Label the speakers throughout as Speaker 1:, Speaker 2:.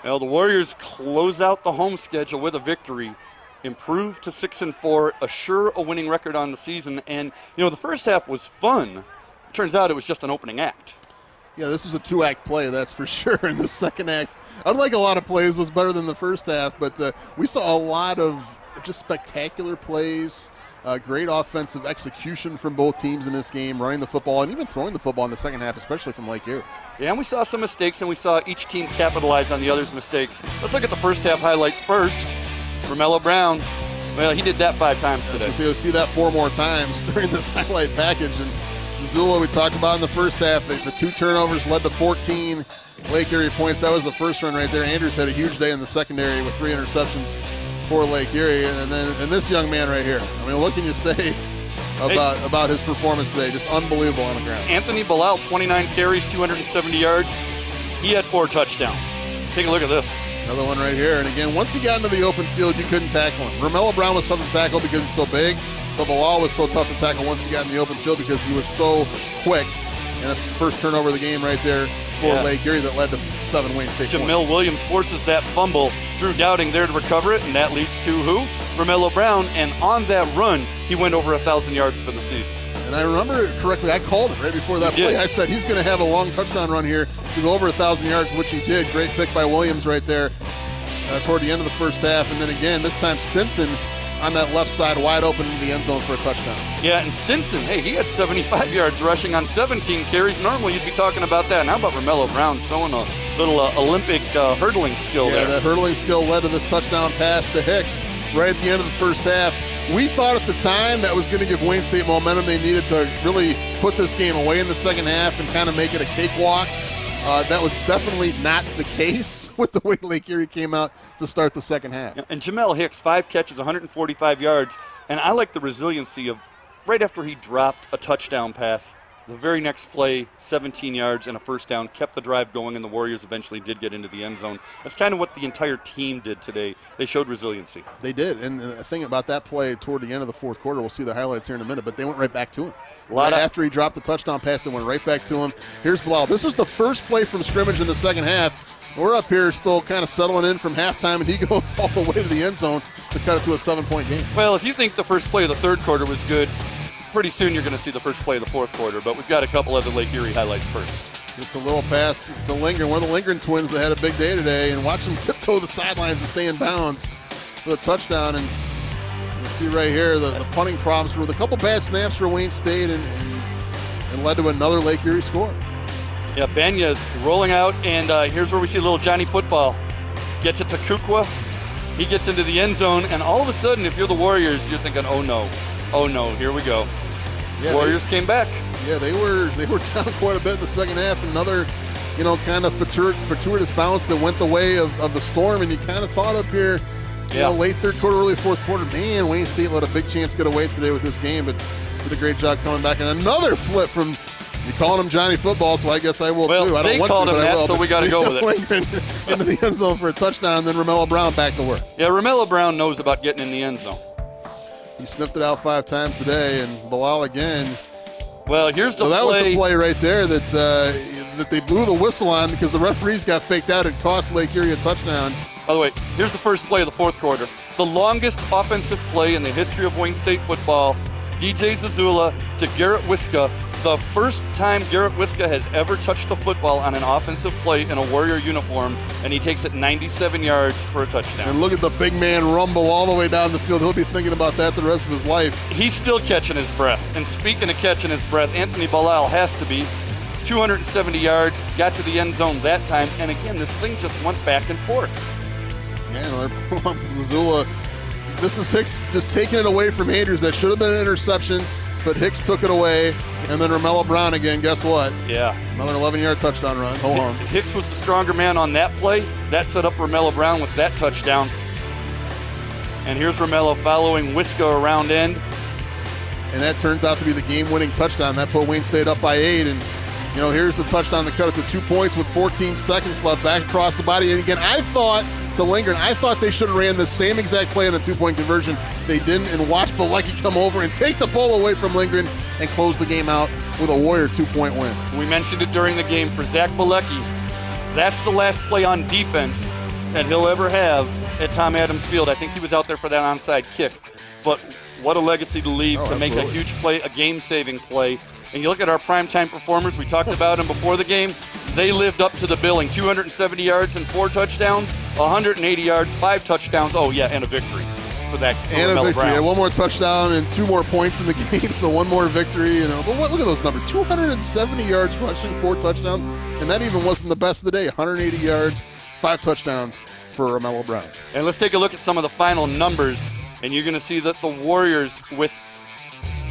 Speaker 1: Well, the Warriors close out the home schedule with a victory, improve to 6-4, assure a winning record on the season. And, the first half was fun. It turns out it was just an opening act.
Speaker 2: Yeah, this was a two-act play, that's for sure. And the second act, unlike a lot of plays, was better than the first half. But we saw a lot of just spectacular plays, great offensive execution from both teams in this game, running the football and even throwing the football in the second half, especially from Lake Erie.
Speaker 1: Yeah, and we saw some mistakes, and we saw each team capitalize on the other's mistakes. Let's look at the first half highlights first. Romello Brown, well, he did that 5 times today.
Speaker 2: You'll see that 4 more times during this highlight package. And Zazula, we talked about in the first half, the 2 turnovers led to 14 Lake Erie points. That was the first run right there. Andrews had a huge day in the secondary with 3 interceptions for Lake Erie. And this young man right here, I mean, what can you say about his performance today? Just unbelievable on the ground.
Speaker 1: Anthony Bilal, 29 carries, 270 yards. He had 4 touchdowns. Take a look at this.
Speaker 2: Another one right here. And again, once he got into the open field, you couldn't tackle him. Romello Brown was tough to tackle because he's so big, but Bilal was so tough to tackle once he got in the open field because he was so quick. And the first turnover of the game right there for Lake Erie that led to 7 Wayne State points.
Speaker 1: Jamil Williams forces that fumble. Drew Dowding there to recover it, and that leads to who? Romello Brown. And on that run, he went over 1,000 yards for the season.
Speaker 2: And I remember correctly, I called it right before that play. I said he's going to have a long touchdown run here to go over 1,000 yards, which he did. Great pick by Williams right there toward the end of the first half. And then again, this time Stinson on that left side wide open in the end zone for a touchdown.
Speaker 1: Yeah, and Stinson, hey, he had 75 yards rushing on 17 carries. Normally you'd be talking about that. And how about Romello Brown showing a little Olympic hurdling skill there?
Speaker 2: Yeah, that hurdling skill led to this touchdown pass to Hicks right at the end of the first half. We thought at the time that was going to give Wayne State momentum. They needed to really put this game away in the second half and kind of make it a cakewalk. That was definitely not the case with the way Lake Erie came out to start the second half.
Speaker 1: And Jamel Hicks, 5 catches, 145 yards. And I like the resiliency of right after he dropped a touchdown pass, the very next play, 17 yards and a first down, kept the drive going, and the Warriors eventually did get into the end zone. That's kind of what the entire team did today. They showed resiliency.
Speaker 2: They did, and the thing about that play toward the end of the fourth quarter, we'll see the highlights here in a minute, but they went right back to him. After he dropped the touchdown pass, they went right back to him. Here's Bilal. This was the first play from scrimmage in the second half. We're up here still kind of settling in from halftime, and he goes all the way to the end zone to cut it to a 7-point game.
Speaker 1: Well, if you think the first play of the third quarter was good, pretty soon you're going to see the first play of the fourth quarter, but we've got a couple of the Lake Erie highlights first.
Speaker 2: Just a little pass to Lindgren, one of the Lindgren twins that had a big day today, and watch them tiptoe the sidelines and stay in bounds for the touchdown. And you see right here the punting problems with a couple bad snaps for Wayne State and led to another Lake Erie score.
Speaker 1: Yeah, Banya's rolling out, and here's where we see little Johnny Football. Gets it to Kukwa. He gets into the end zone, and all of a sudden, if you're the Warriors, you're thinking, oh no, here we go. Yeah, Warriors came back. Yeah,
Speaker 2: they were down quite a bit in the second half. Another, kind of fortuitous bounce that went the way of the Storm, and you kind of thought up here, late third quarter, early fourth quarter, man, Wayne State let a big chance get away today with this game, but did a great job coming back. And another flip from, you're calling him Johnny Football, so I guess I will too. I don't want to, but I will.
Speaker 1: So we got to go with
Speaker 2: it. Into the end zone for a touchdown, and then Romello Brown back to work.
Speaker 1: Yeah, Romello Brown knows about getting in the end zone.
Speaker 2: He sniffed it out 5 times today, and Bilal again.
Speaker 1: Well, here's the
Speaker 2: play.
Speaker 1: That
Speaker 2: was the play right there that they blew the whistle on because the referees got faked out. It cost Lake Erie a touchdown.
Speaker 1: By the way, here's the first play of the fourth quarter. The longest offensive play in the history of Wayne State football. DJ Zazula to Garrett Wiska. The first time Garrett Wiska has ever touched the football on an offensive play in a Warrior uniform, and he takes it 97 yards for a touchdown.
Speaker 2: And look at the big man rumble all the way down the field. He'll be thinking about that the rest of his life.
Speaker 1: He's still catching his breath. And speaking of catching his breath, Anthony Bilal has to be 270 yards, got to the end zone that time, and again, this thing just went back and forth.
Speaker 2: Yeah, another Zazula. This is Hicks just taking it away from Andrews. That should have been an interception, but Hicks took it away. And then Romello Brown again, guess what?
Speaker 1: Yeah.
Speaker 2: Another 11-yard touchdown run. Hold on.
Speaker 1: Hicks was the stronger man on that play. That set up Romello Brown with that touchdown. And here's Romello following Wiska around end.
Speaker 2: And that turns out to be the game-winning touchdown. That put Wayne State up by 8. And, here's the touchdown to cut it to 2 points with 14 seconds left. Back across the body. And again, I thought they should have ran the same exact play on a 2-point conversion. They didn't, and watch Bilecki come over and take the ball away from Lindgren and close the game out with a Warrior 2-point win.
Speaker 1: We mentioned it during the game for Zach Bilecki. That's the last play on defense. that he'll ever have at Tom Adams Field. I think he was out there for that onside kick. But what a legacy to leave to make a huge play, a game-saving play. And you look at our primetime performers, we talked about them before the game. They lived up to the billing. 270 yards and 4 touchdowns, 180 yards, 5 touchdowns. Oh, yeah, and a victory for that.
Speaker 2: And a victory. And 1 more touchdown and 2 more points in the game, so 1 more victory. But look at those numbers. 270 yards rushing, 4 touchdowns, and that even wasn't the best of the day. 180 yards, 5 touchdowns for Romello Brown.
Speaker 1: And let's take a look at some of the final numbers, and you're going to see that the Warriors with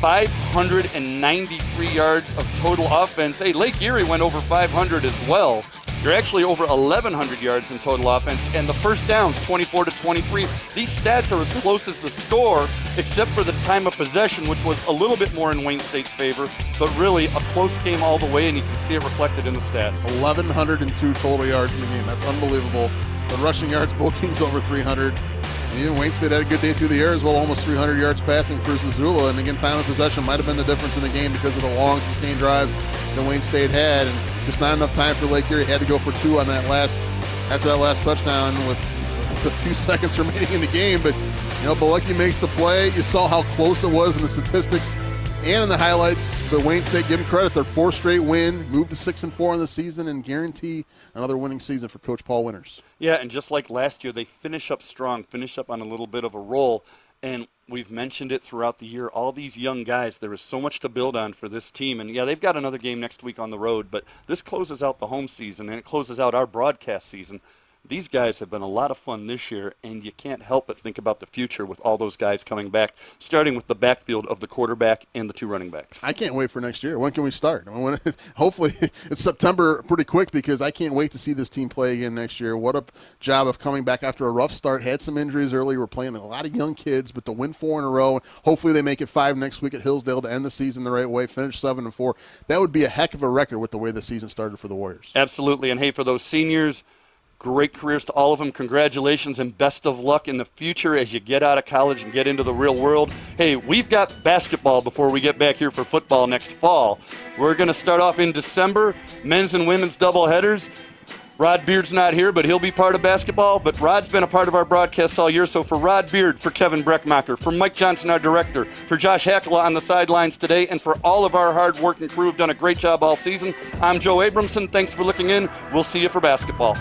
Speaker 1: 593 yards of total offense. Hey, Lake Erie went over 500 as well. You're actually over 1,100 yards in total offense, and the first downs, 24 to 23. These stats are as close as the score, except for the time of possession, which was a little bit more in Wayne State's favor, but really a close game all the way, and you can see it reflected in the stats.
Speaker 2: 1,102 total yards in the game. That's unbelievable. The rushing yards, both teams over 300. Even Wayne State had a good day through the air as well, almost 300 yards passing for Zazula. And again, time of possession might have been the difference in the game because of the long, sustained drives that Wayne State had. And just not enough time for Lake Erie. Had to go for 2 on that after that last touchdown with a few seconds remaining in the game. But, Bilecki makes the play. You saw how close it was in the statistics and in the highlights. But Wayne State, give them credit. Their 4th straight win, moved to 6-4 in the season, and guarantee another winning season for Coach Paul Winters.
Speaker 1: Yeah, and just like last year, they finish up strong, finish up on a little bit of a roll. And we've mentioned it throughout the year. All these young guys, there is so much to build on for this team. And, yeah, they've got another game next week on the road, but this closes out the home season, and it closes out our broadcast season. These guys have been a lot of fun this year, and you can't help but think about the future with all those guys coming back, starting with the backfield of the quarterback and the 2 running backs.
Speaker 2: I can't wait for next year. When can we start? Hopefully it's September pretty quick because I can't wait to see this team play again next year. What a job of coming back after a rough start. Had some injuries early. We're playing a lot of young kids, but to win 4 in a row, hopefully they make it 5 next week at Hillsdale to end the season the right way, finish 7-4. That would be a heck of a record with the way the season started for the Warriors.
Speaker 1: Absolutely. And, hey, for those seniors, great careers to all of them. Congratulations and best of luck in the future as you get out of college and get into the real world. Hey, we've got basketball before we get back here for football next fall. We're going to start off in December, men's and women's doubleheaders. Rod Beard's not here, but he'll be part of basketball. But Rod's been a part of our broadcasts all year. So for Rod Beard, for Kevin Breckmacher, for Mike Johnson, our director, for Josh Hackela on the sidelines today, and for all of our hard-working crew who've done a great job all season, I'm Joe Abramson. Thanks for looking in. We'll see you for basketball.